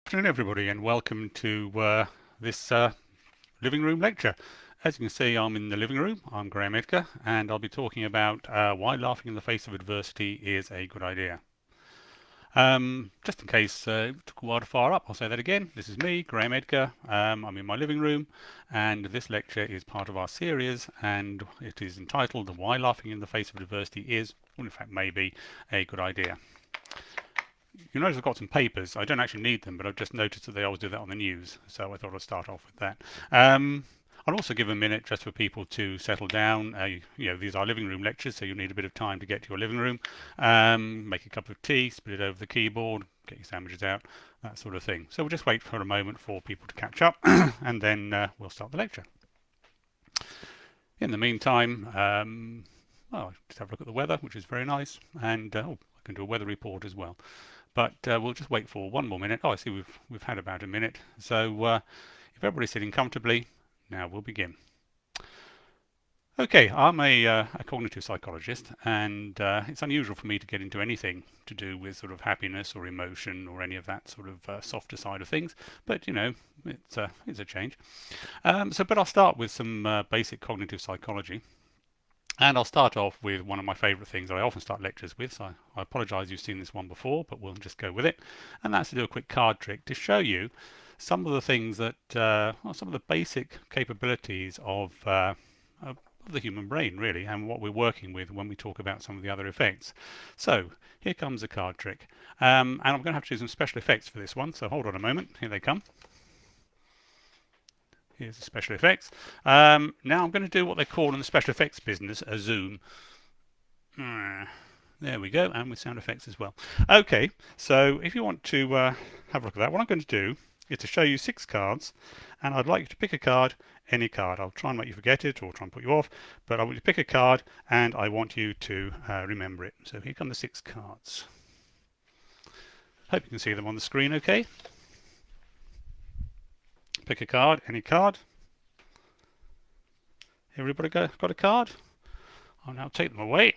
Afternoon everybody and welcome to this living room lecture. As you can see, I'm in the living room. I'm Graham Edgar and I'll be talking about why laughing in the face of adversity is a good idea. Just in case it took a while to fire up, I'll say that again. This is me, Graham Edgar. I'm in my living room and this lecture is part of our series and it is entitled Why Laughing in the Face of Adversity is, or in fact may be, a good idea. You notice I've got some papers. I don't actually need them, but I've just noticed that they always do that on the news, so I thought I'd start off with that. I'll also give a minute just for people to settle down. These are living room lectures, so you'll need a bit of time to get to your living room. Make a cup of tea, spit it over the keyboard, get your sandwiches out, that sort of thing. So we'll just wait for a moment for people to catch up, and then we'll start the lecture. In the meantime, just have a look at the weather, which is very nice, and I can do a weather report as well. But we'll just wait for one more minute. I see we've had about a minute. So if everybody's sitting comfortably, now we'll begin. Okay, I'm a cognitive psychologist, and it's unusual for me to get into anything to do with sort of happiness or emotion or any of that sort of softer side of things. But you know, it's a change. But I'll start with some basic cognitive psychology. And I'll start off with one of my favourite things that I often start lectures with, so I apologise you've seen this one before, but we'll just go with it. And that's to do a quick card trick to show you some of the things that, some of the basic capabilities of the human brain, really, and what we're working with when we talk about some of the other effects. So here comes a card trick. And I'm going to have to do some special effects for this one, so hold on a moment. Here they come. Here's the special effects. Now I'm going to do what they call in the special effects business a zoom. There we go, and with sound effects as well. Okay, so if you want to have a look at that, what I'm going to do is to show you 6 cards, and I'd like you to pick a card, any card. I'll try and make you forget it or try and put you off, but I want you to pick a card and I want you to remember it. So here come the 6 cards. Hope you can see them on the screen okay. Pick a card, any card. Everybody got a card? I'll now take them away.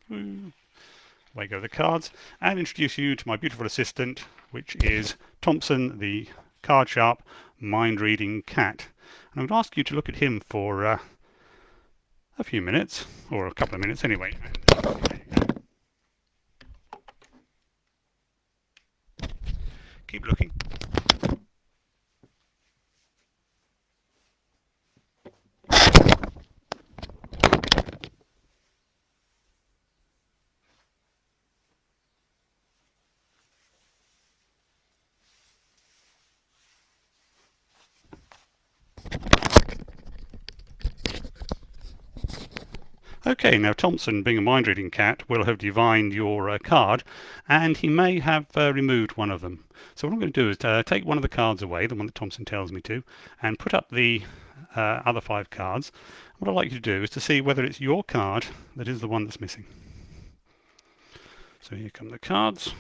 Away go the cards, and introduce you to my beautiful assistant, which is Thompson, the card sharp, mind-reading cat. And I'm going to ask you to look at him for a few minutes, or a couple of minutes anyway. Keep looking. Okay, now Thompson, being a mind-reading cat, will have divined your card, and he may have removed one of them. So what I'm going to do is take one of the cards away, the one that Thompson tells me to, and put up the other 5 cards. What I'd like you to do is to see whether it's your card that is the one that's missing. So here come the cards.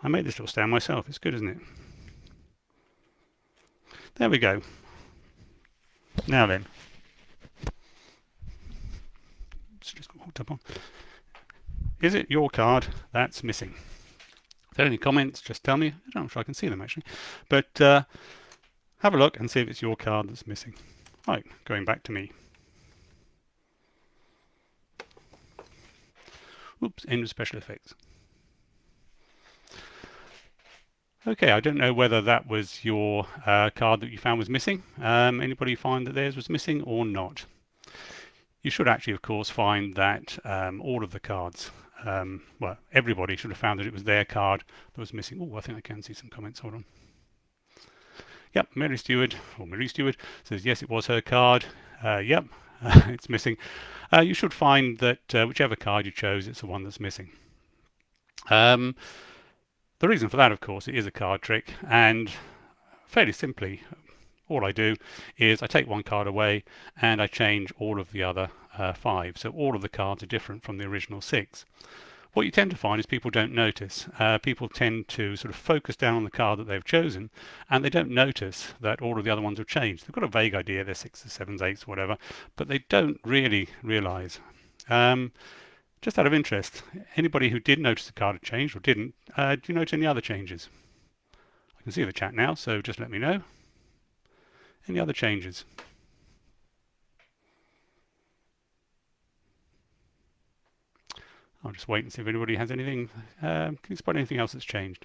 I made this little stand myself. It's good, isn't it? There we go. Now then. Just got hooked up on. Is it your card that's missing? If there are any comments, just tell me. I'm not sure I can see them actually. But have a look and see if it's your card that's missing. Right, going back to me. Oops, end of special effects. Okay, I don't know whether that was your card that you found was missing. Anybody find that theirs was missing or not? You should actually, of course, find that all of the cards, well, everybody should have found that it was their card that was missing. Oh, I think I can see some comments. Hold on. Yep, Mary Stewart says yes, it was her card. Yep, it's missing. You should find that whichever card you chose, it's the one that's missing. The reason for that, of course, it is a card trick, and fairly simply, all I do is I take one card away and I change all of the other 5. So all of the cards are different from the original 6. What you tend to find is people don't notice. People tend to sort of focus down on the card that they've chosen, and they don't notice that all of the other ones have changed. They've got a vague idea they're 6s, 7s, 8s, whatever, but they don't really realise. Just out of interest, anybody who did notice the card had changed or didn't, do you notice any other changes? I can see the chat now, so just let me know. Any other changes? I'll just wait and see if anybody has anything. Can you spot anything else that's changed?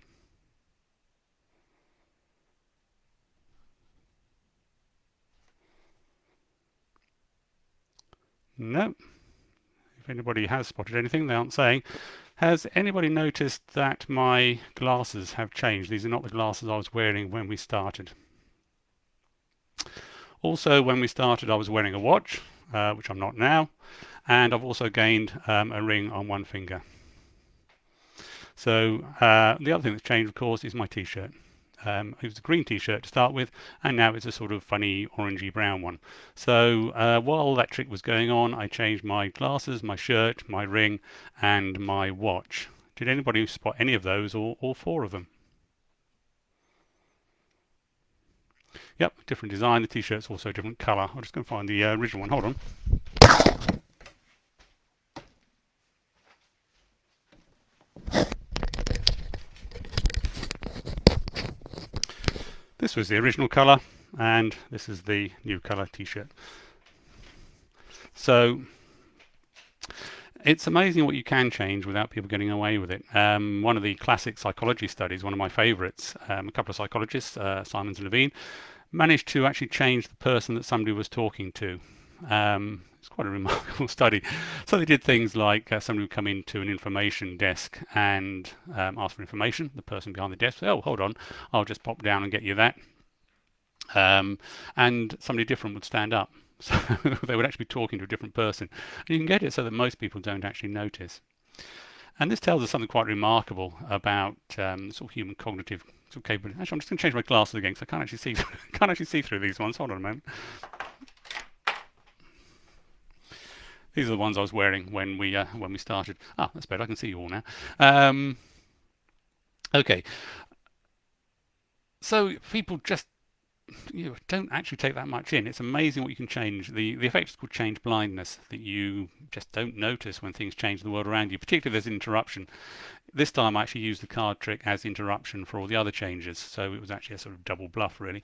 No. If anybody has spotted anything, they aren't saying. Has anybody noticed that my glasses have changed? These are not the glasses I was wearing when we started. Also, when we started, I was wearing a watch, which I'm not now, and I've also gained a ring on one finger. So the other thing that's changed, of course, is my t-shirt. It was a green t-shirt to start with, and now it's a sort of funny orangey brown one. So while that trick was going on, I changed my glasses, my shirt, my ring, and my watch. Did anybody spot any of those, or all four of them? Yep, different design. The t-shirt's also a different colour. I'm just going to find the original one. Hold on. This was the original colour, and this is the new colour t-shirt. So it's amazing what you can change without people getting away with it. One of the classic psychology studies, one of my favourites, a couple of psychologists, Simons and Levine, managed to actually change the person that somebody was talking to. It's quite a remarkable study. So they did things like somebody would come into an information desk and ask for information. The person behind the desk said, "Oh, hold on, I'll just pop down and get you that." And somebody different would stand up. So they would actually be talking to a different person. And you can get it so that most people don't actually notice. And this tells us something quite remarkable about sort of human cognitive sort of capability. Actually, I'm just going to change my glasses again because I can't actually see through these ones. Hold on a moment. These are the ones I was wearing when we started. Ah, that's better. I can see you all now. Okay. So people just don't actually take that much in. It's amazing what you can change. The effect is called change blindness, that you just don't notice when things change in the world around you, particularly if there's an interruption. This time I actually used the card trick as interruption for all the other changes, so it was actually a sort of double bluff, really.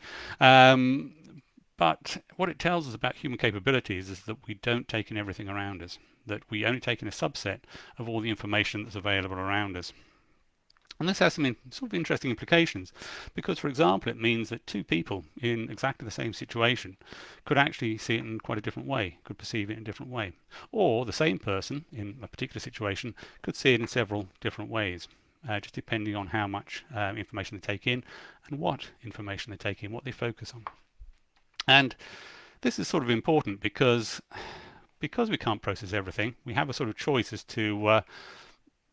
But what it tells us about human capabilities is that we don't take in everything around us, that we only take in a subset of all the information that's available around us. And this has some sort of interesting implications, because, for example, it means that two people in exactly the same situation could actually see it in quite a different way, could perceive it in a different way. Or the same person in a particular situation could see it in several different ways, just depending on how much information they take in and what information they take in, what they focus on. And this is sort of important because we can't process everything. We have a sort of choice as to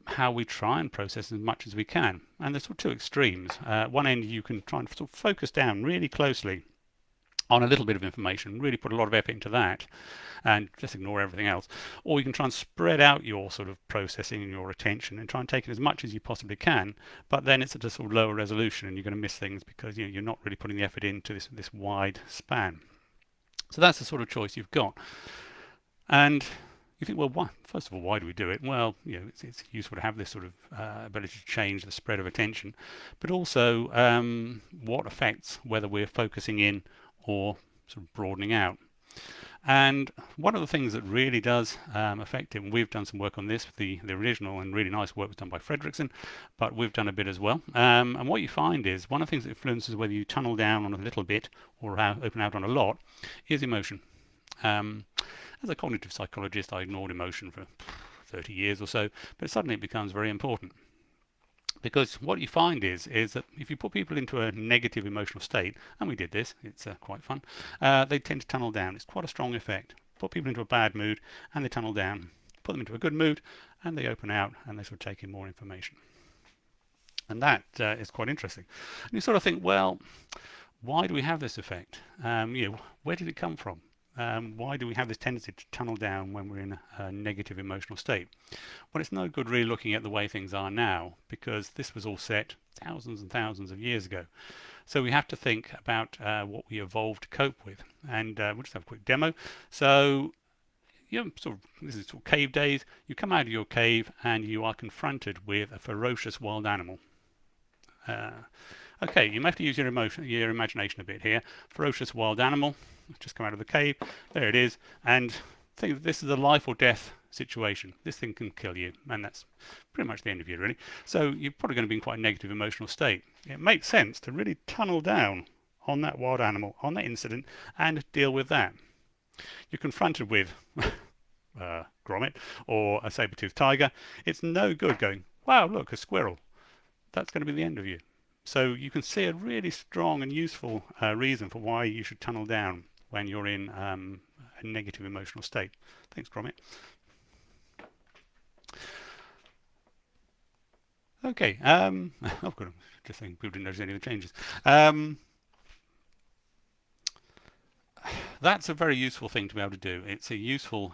how we try and process as much as we can. And there's sort of two extremes. One end, you can try and sort of focus down really closely on a little bit of information, really put a lot of effort into that, and just ignore everything else. Or you can try and spread out your sort of processing and your attention and try and take in as much as you possibly can, but then it's at a sort of lower resolution and you're going to miss things because you're not really putting the effort into this wide span. So that's the sort of choice you've got. And you think, well, first of all, why do we do it? Well, it's useful to have this sort of ability to change the spread of attention, but also what affects whether we're focusing in or sort of broadening out. And one of the things that really does affect it, and we've done some work on this, the original and really nice work was done by Fredrickson, but we've done a bit as well. And what you find is one of the things that influences whether you tunnel down on a little bit or open out on a lot is emotion. As a cognitive psychologist, I ignored emotion for 30 years or so, but suddenly it becomes very important. Because what you find is that if you put people into a negative emotional state, and we did this, it's quite fun, they tend to tunnel down. It's quite a strong effect. Put people into a bad mood, and they tunnel down. Put them into a good mood, and they open out, and they sort of take in more information. And that is quite interesting. And you sort of think, well, why do we have this effect? Where did it come from? Why do we have this tendency to tunnel down when we're in a negative emotional state? Well, it's no good really looking at the way things are now, because this was all set thousands and thousands of years ago. So we have to think about what we evolved to cope with. And we'll just have a quick demo. So this is sort of cave days. You come out of your cave and you are confronted with a ferocious wild animal. Okay, you may have to use your imagination a bit here. Ferocious wild animal, just come out of the cave. There it is, and think that this is a life or death situation. This thing can kill you, and that's pretty much the end of you, really. So you're probably going to be in quite a negative emotional state. It makes sense to really tunnel down on that wild animal, on that incident, and deal with that. You're confronted with grommet or a saber-toothed tiger. It's no good going, wow, look, a squirrel. That's going to be the end of you. So you can see a really strong and useful reason for why you should tunnel down when you're in a negative emotional state. Thanks, Grommet. Okay, oh good, just saying people didn't notice any of the changes. That's a very useful thing to be able to do. It's a useful,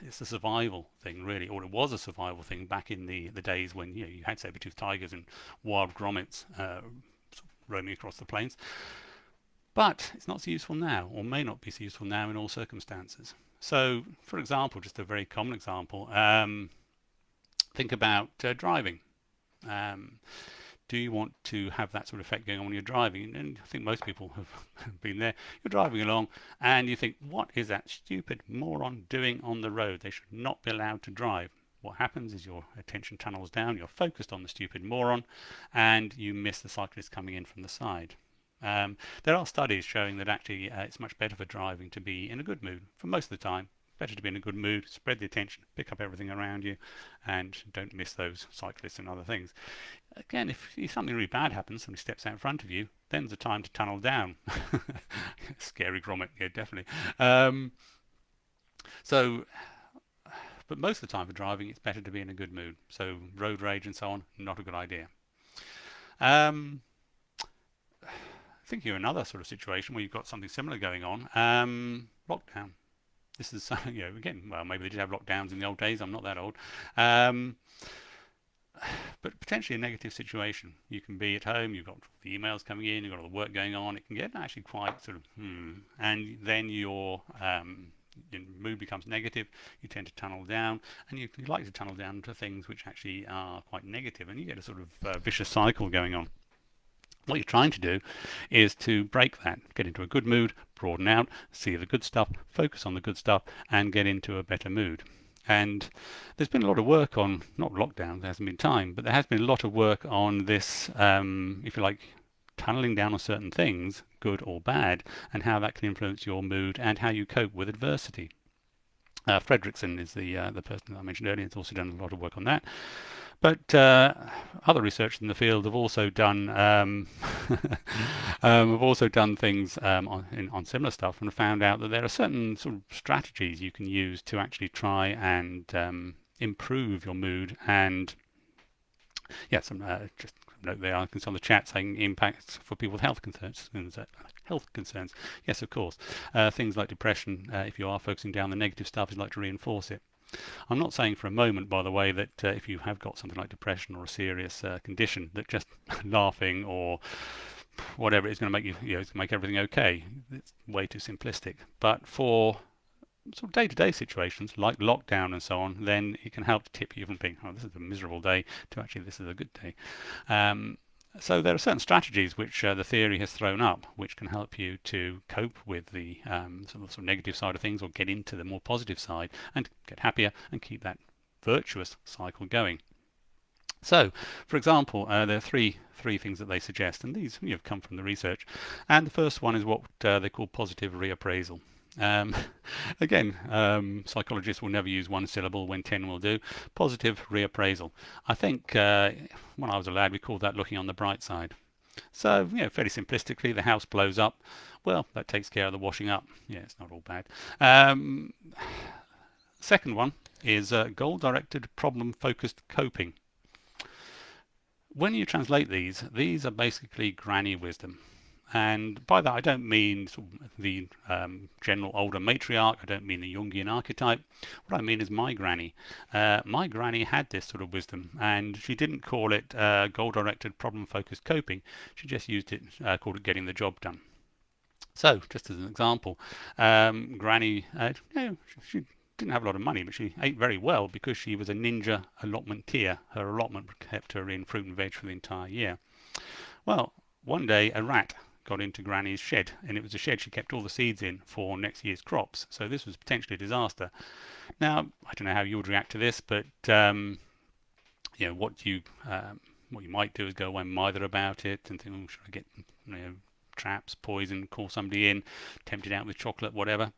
it's a survival thing, really, or it was a survival thing back in the days when you had saber-toothed tigers and wild grommets roaming across the plains. But it's not so useful now, or may not be so useful now in all circumstances. So, for example, just a very common example, think about driving. Do you want to have that sort of effect going on when you're driving? And I think most people have been there. You're driving along and you think, what is that stupid moron doing on the road? They should not be allowed to drive. What happens is your attention tunnels down, you're focused on the stupid moron, and you miss the cyclist coming in from the side. There are studies showing that actually it's much better for driving to be in a good mood for most of the time. Better to be in a good mood, spread the attention, pick up everything around you, and don't miss those cyclists and other things. Again, if something really bad happens, somebody steps out in front of you, then's the time to tunnel down. Scary grommet, yeah, definitely. But most of the time for driving, it's better to be in a good mood. So road rage and so on, not a good idea. Thinking of another sort of situation where you've got something similar going on, lockdown. This is, again, well, maybe they did have lockdowns in the old days. I'm not that old. But potentially a negative situation. You can be at home, you've got the emails coming in, you've got all the work going on. It can get actually quite sort of, and then your mood becomes negative. You tend to tunnel down, and you like to tunnel down to things which actually are quite negative, and you get a sort of vicious cycle going on. What you're trying to do is to break that, get into a good mood, broaden out, see the good stuff, focus on the good stuff, and get into a better mood. And there's been a lot of work on, not lockdown, there hasn't been time, but there has been a lot of work on this, if you like, tunneling down on certain things, good or bad, and how that can influence your mood and how you cope with adversity. Fredrickson is the person that I mentioned earlier. He's also done a lot of work on that. But other researchers in the field have also done things on similar stuff and found out that there are certain sort of strategies you can use to actually try and improve your mood. And yeah, some just note there, I can see on the chat saying impacts for people with health concerns. Yes, of course. Things like depression, if you are focusing down the negative stuff, is like to reinforce it. I'm not saying for a moment, by the way, that if you have got something like depression or a serious condition, that just laughing or whatever is going to make make everything okay. It's way too simplistic. But for sort of day-to-day situations like lockdown and so on, then it can help to tip you from being, oh, this is a miserable day, to actually this is a good day. So there are certain strategies which the theory has thrown up, which can help you to cope with the sort of negative side of things, or get into the more positive side and get happier and keep that virtuous cycle going. So, for example, there are three things that they suggest, and these have come from the research. And the first one is what they call positive reappraisal. Again, psychologists will never use one syllable when 10 will do. Positive reappraisal. I think when I was a lad, we called that looking on the bright side. So, fairly simplistically, the house blows up. Well, that takes care of the washing up. Yeah, it's not all bad. Second one is goal-directed, problem-focused coping. When you translate these are basically granny wisdom. And by that I don't mean sort of the general older matriarch, I don't mean the Jungian archetype. What I mean is my granny. My granny had this sort of wisdom, and she didn't call it goal-directed, problem-focused coping. She just used it, called it getting the job done. So, just as an example, Granny, she didn't have a lot of money, but she ate very well because she was a ninja allotmenteer. Her allotment kept her in fruit and veg for the entire year. Well, one day a rat got into Granny's shed, and it was a shed she kept all the seeds in for next year's crops. So this was potentially a disaster. Now, I don't know how you would react to this, but you know what you might do is go away and mither about it and think, oh, should I get traps, poison, call somebody in, tempt it out with chocolate, whatever.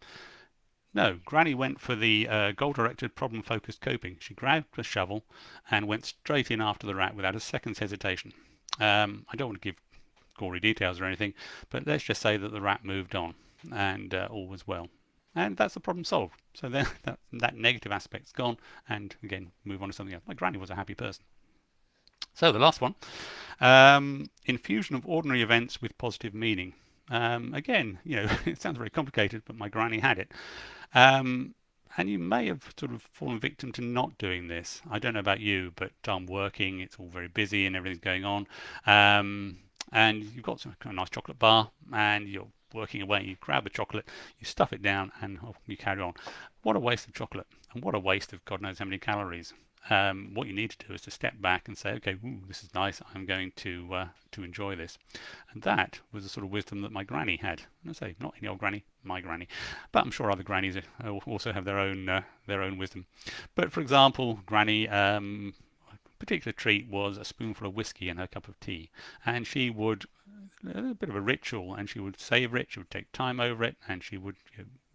No, Granny went for the goal-directed, problem-focused coping. She grabbed a shovel and went straight in after the rat without a second's hesitation. I don't want to give gory details or anything, but let's just say that the rat moved on and all was well. And that's the problem solved. So then that negative aspect's gone, and again, move on to something else. My granny was a happy person. So the last one, infusion of ordinary events with positive meaning. Again, it sounds very complicated, but my granny had it. And you may have sort of fallen victim to not doing this. I don't know about you, but I'm working, it's all very busy and everything's going on. And you've got some kind of nice chocolate bar and you're working away, you grab the chocolate, you stuff it down and you carry on. What a waste of chocolate, and what a waste of God knows how many calories. What you need to do is to step back and say, okay, ooh, this is nice, I'm going to enjoy this. And that was the sort of wisdom that my granny had. And I say, not any old granny, my granny. But I'm sure other grannies also have their own wisdom. But for example, granny, particular treat was a spoonful of whiskey in her cup of tea, and she would a bit of a ritual, and she would savor it, she would take time over it, and she would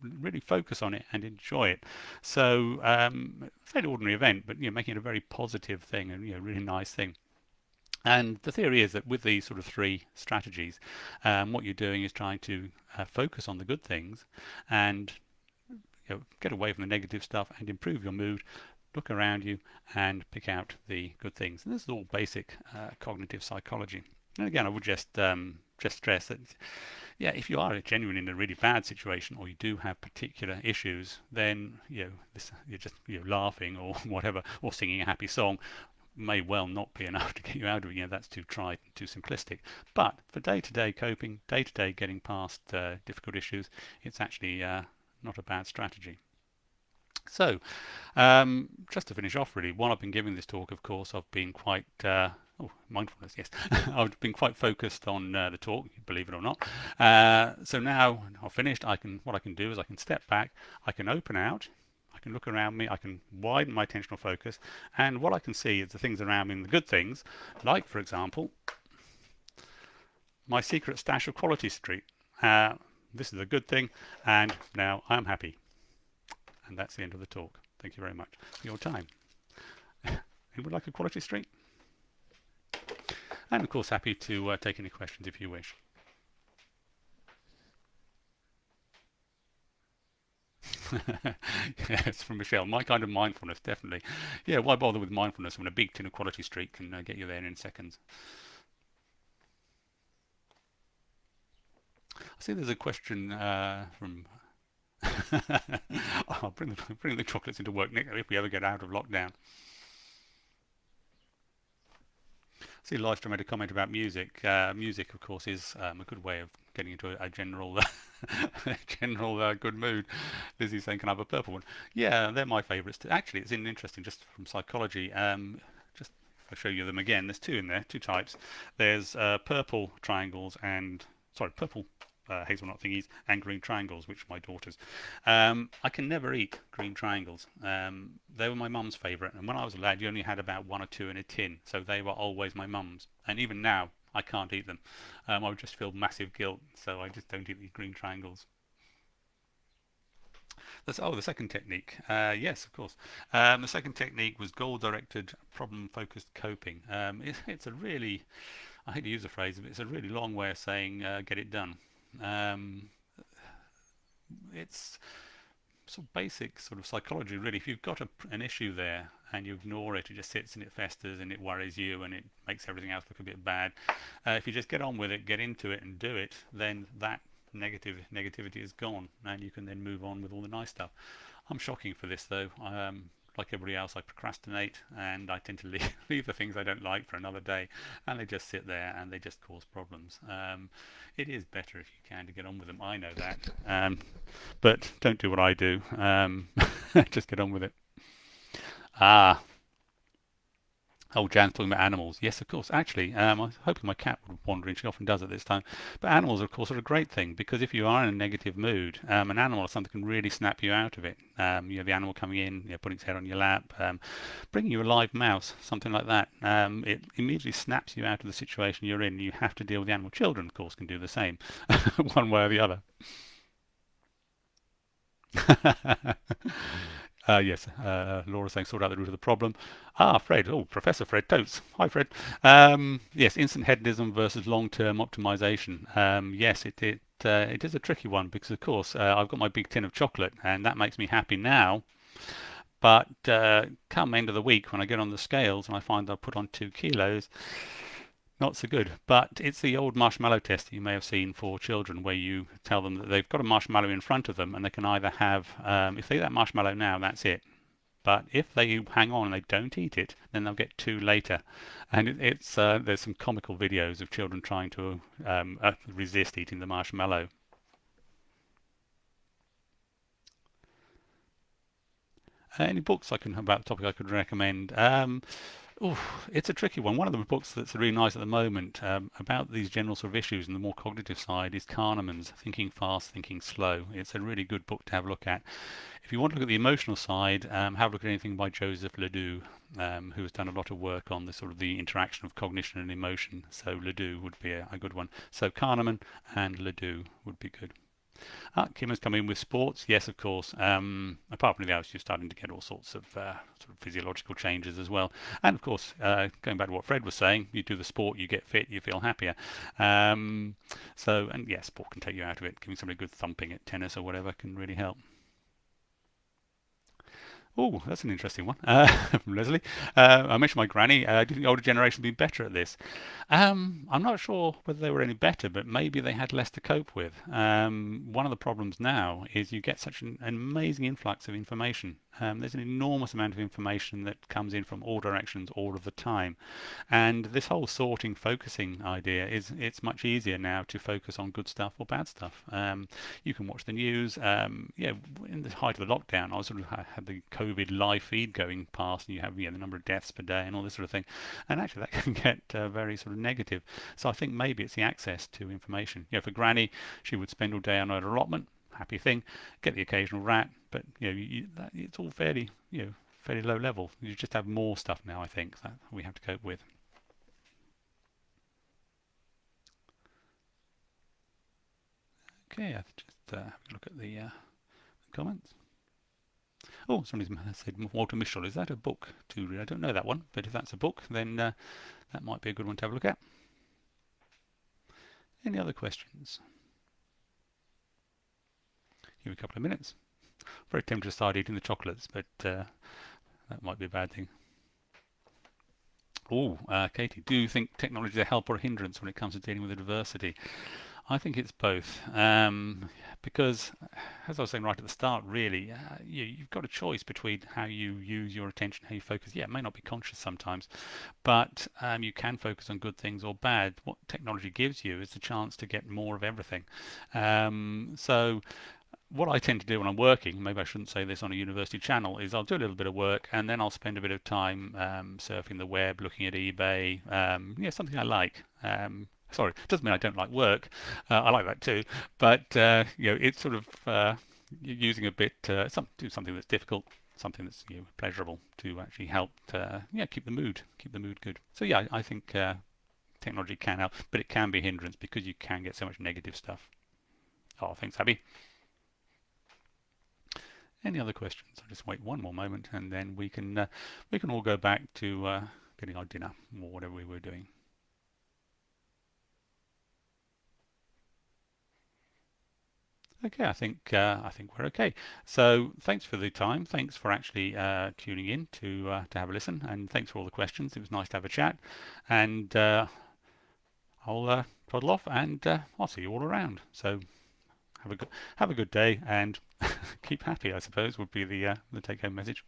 really focus on it and enjoy it. So fairly ordinary event, but making it a very positive thing and really nice thing. And the theory is that with these sort of three strategies, what you're doing is trying to focus on the good things and get away from the negative stuff and improve your mood. Look around you and pick out the good things. And this is all basic cognitive psychology. And again, I would just stress that, if you are genuinely in a really bad situation or you do have particular issues, then you're just laughing or whatever, or singing a happy song may well not be enough to get you out of it. That's too trite and too simplistic. But for day-to-day coping, day-to-day getting past difficult issues, it's actually not a bad strategy. So, just to finish off, really, while I've been giving this talk, of course, I've been quite mindfulness, yes. I've been quite focused on the talk, believe it or not. So now I've finished. What I can do is I can step back, I can open out, I can look around me, I can widen my attentional focus, and what I can see is the things around me and the good things, like, for example, my secret stash of Quality Street. This is a good thing, and now I'm happy. And that's the end of the talk. Thank you very much for your time. Anyone like a Quality Street? And of course, happy to take any questions if you wish. Yes, from Michelle. My kind of mindfulness, definitely. Yeah, why bother with mindfulness when a big tin of Quality Street can get you there in seconds? I see there's a question from I'll bring the chocolates into work if we ever get out of lockdown. I see Livestream made a comment about music. Music, of course, is a good way of getting into a general good mood. Lizzie's saying, can I have a purple one? Yeah, they're my favourites. Actually, it's interesting, just from psychology. Just if I show you them again, there's two in there, two types. There's purple triangles and, purple hazelnut thingies and green triangles, which are my daughters. I can never eat green triangles. They were my mum's favourite, and when I was a lad you only had about one or two in a tin, so they were always my mum's, and even now I can't eat them. I would just feel massive guilt, so I just don't eat these green triangles. The second technique. Yes, of course. The second technique was goal-directed, problem-focused coping. It's a really, I hate to use the phrase, but it's a really long way of saying get it done. It's sort of basic sort of psychology, really. If you've got an issue there and you ignore it, it just sits and it festers and it worries you and it makes everything else look a bit bad. If you just get on with it, get into it and do it, then that negativity is gone and you can then move on with all the nice stuff. I'm shocking for this though. like everybody else, I procrastinate and I tend to leave the things I don't like for another day, and they just sit there and they just cause problems. It is better if you can to get on with them. I know that, but don't do what I do. Just get on with it. Ah, Oh, Jan's talking about animals. Yes, of course. Actually, I was hoping my cat would wander in. She often does at this time. But animals, of course, are a great thing because if you are in a negative mood, an animal or something can really snap you out of it. The animal coming in, putting its head on your lap, bringing you a live mouse, something like that. It immediately snaps you out of the situation you're in. You have to deal with the animal. Children, of course, can do the same, one way or the other. Yes, Laura saying sort out the root of the problem. Fred. Oh, Professor Fred Totes. Hi, Fred. Yes, instant hedonism versus long-term optimization. Yes, it is a tricky one because, of course, I've got my big tin of chocolate and that makes me happy now. But come end of the week when I get on the scales and I find I've put on 2 kilos, not so good. But it's the old marshmallow test that you may have seen for children where you tell them that they've got a marshmallow in front of them and they can either have, if they eat that marshmallow now, that's it. But if they hang on and they don't eat it, then they'll get 2 later. And there's some comical videos of children trying to resist eating the marshmallow. Any books about the topic I could recommend? Oh, it's a tricky one. One of the books that's really nice at the moment about these general sort of issues and the more cognitive side is Kahneman's Thinking Fast, Thinking Slow. It's a really good book to have a look at. If you want to look at the emotional side, have a look at anything by Joseph Ledoux, who has done a lot of work on the sort of the interaction of cognition and emotion. So Ledoux would be a good one. So Kahneman and Ledoux would be good. Kim has come in with sports. Yes, of course. Apart from the others, you're starting to get all sorts of sort of physiological changes as well. And of course, going back to what Fred was saying, you do the sport, you get fit, you feel happier. And yeah, sport can take you out of it. Giving somebody a good thumping at tennis or whatever can really help. Oh, that's an interesting one from Leslie. I mentioned my granny. Do you think the older generation would be better at this? I'm not sure whether they were any better, but maybe they had less to cope with. One of the problems now is you get such an amazing influx of information. There's an enormous amount of information that comes in from all directions all of the time. And this whole sorting, focusing idea it's much easier now to focus on good stuff or bad stuff. You can watch the news. Yeah, in the height of the lockdown, I sort of had the COVID live feed going past, and you have the number of deaths per day and all this sort of thing. And actually, that can get very sort of negative. So I think maybe it's the access to information. For Granny, she would spend all day on her allotment. Happy thing, get the occasional rat, but it's all fairly low level. You just have more stuff now, I think, that we have to cope with. Okay, I'll just have a look at the comments. Oh, somebody's said Walter Mischel. Is that a book to read? I don't know that one, but if that's a book, then that might be a good one to have a look at. Any other questions? Give me a couple of minutes. Very tempted to start eating the chocolates, but that might be a bad thing. Oh, Katie, do you think technology is a help or a hindrance when it comes to dealing with adversity? I think it's both, because, as I was saying right at the start, really, you've got a choice between how you use your attention, how you focus. Yeah, it may not be conscious sometimes, but you can focus on good things or bad. What technology gives you is the chance to get more of everything. So what I tend to do when I'm working, maybe I shouldn't say this on a university channel, is I'll do a little bit of work and then I'll spend a bit of time surfing the web, looking at eBay, something I like. Sorry, it doesn't mean I don't like work. I like that too, but it's sort of using a bit, do something that's difficult, something that's pleasurable to actually help, keep the mood good. So yeah, I think technology can help, but it can be a hindrance because you can get so much negative stuff. Oh, thanks, Abby. Any other questions? I'll just wait one more moment, and then we can all go back to getting our dinner or whatever we were doing. Okay, I think we're okay. So thanks for the time. Thanks for actually tuning in to have a listen, and thanks for all the questions. It was nice to have a chat, and I'll toddle off, and I'll see you all around. So have a good day, and keep happy, I suppose, would be the take-home message.